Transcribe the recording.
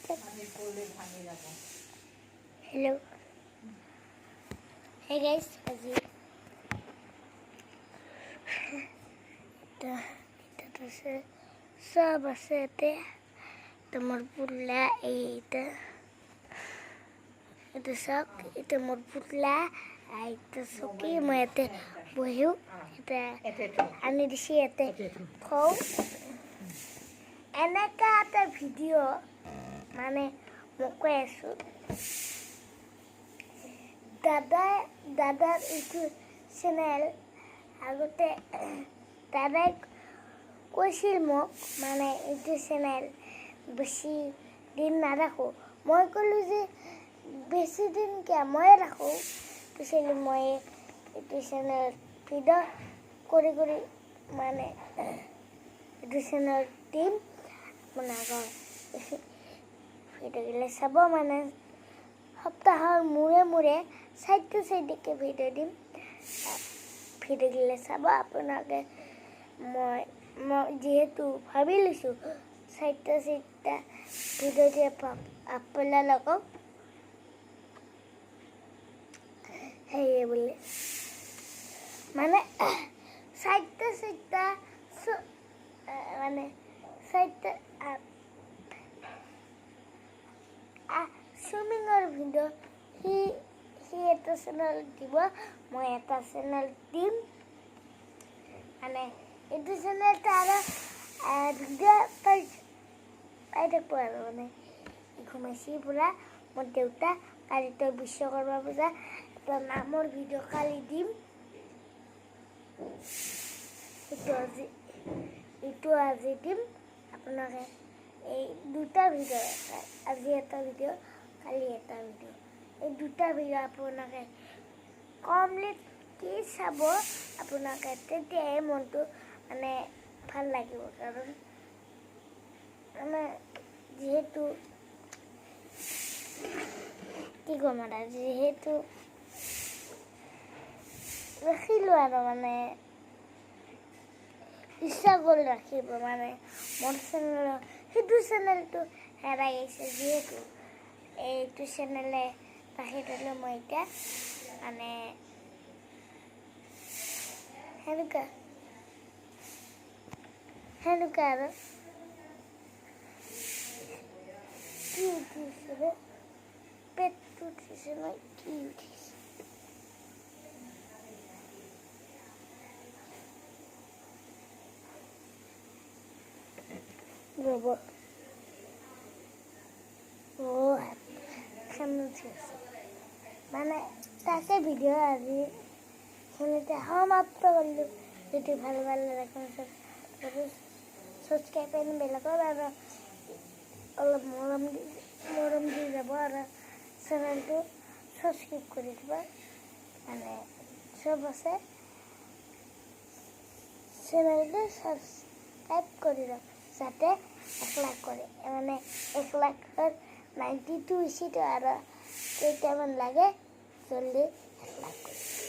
Hello. Hey guys, আজি এটা আছে সব আছে এতে তোমার পুলা এইটা এটা সব এটা মোর পুলা এইটা সকি মই এতে বহিও এটা আনি দিছি এতে খাও এনেকা এটা ভিডিও মানে মই কৈ আছো দাদাৰ এইটো চেনেল আগতে দাদাই কৈছিল মোক মানে এইটো চেনেল বেছি দিন নাৰাখো মই ক'লোঁ যে বেছি দিন কিয় মই ৰাখোঁ কৈছিলোঁ মই এইটো চেনেল ভিডিঅ' কৰি মানে এইটো চেনেল দিম আপোনালোকৰ ভিডিঅ'গিলা চাব মানে সপ্তাহৰ মূৰে চাইডকে ভিডিঅ' দিম ভিডিঅ'গিলা চাব আপোনালোকে মই যিহেতু ভাবি লৈছোঁ চাইডটা ভিডিঅ' দিয়া আপোনালোকক সেয়ে বুলি মানে চাইডটা মানে চাইডটা সুইমিঙৰ ভিডিঅ' সি এটা চেনেল দিব মই এটা চেনেল দিম মানে এইটো চেনেলটা আৰু ভিডিঅ' পাই থাকিব আৰু মানে ঘুমাইছি পূৰা মোৰ দেউতা কালিতো বিশ্বকৰ্মা পূজা এটা নামৰ ভিডিঅ' কালি দিম এইটো আজি দিম আপোনালোকে এই দুটা ভিডিঅ' আজি এটা ভিডিঅ' কালি এটা ভিডিঅ' এই দুটা ভিডিঅ' আপোনালোকে কমপ্লিটলি চাব আপোনালোকে তেতিয়াহে মনটো মানে ভাল লাগিব কাৰণ মানে যিহেতু কি ক'ম আৰু যিহেতু ৰাখিলোঁ আৰু মানে ইচ্ছা কৰি ৰাখিব মানে মোৰ চেনেল সেইটো চেনেলটো হেৰাই গৈছে যিহেতু এইটো চেনেলে ৰাখি থ'লোঁ মই এতিয়া মানে সেনেকুৱা আৰু কি উঠিছে ৰে পেটটো উঠিছে মই কি উঠিছে ৰ'ব মানে তাকে ভিডিঅ' আজি সেইখিনিতে সমাপ্ত কৰিলোঁ যদি ভাল লাগে ছাবস্ক্ৰাইব কৰি বেলেগৰ আৰু অলপ মৰম দি যাব আৰু চেনেলটো ছাবস্ক্ৰাইব কৰি দিব মানে চব আছে চেনেলটো ছাবস্ক্ৰাইব কৰি দিয়ক যাতে 1 লাখ কৰে মানে 1 লাখৰ 92 হৈছেতো আৰু কেইটামান লাগে জলদি 1 লাখ কৰি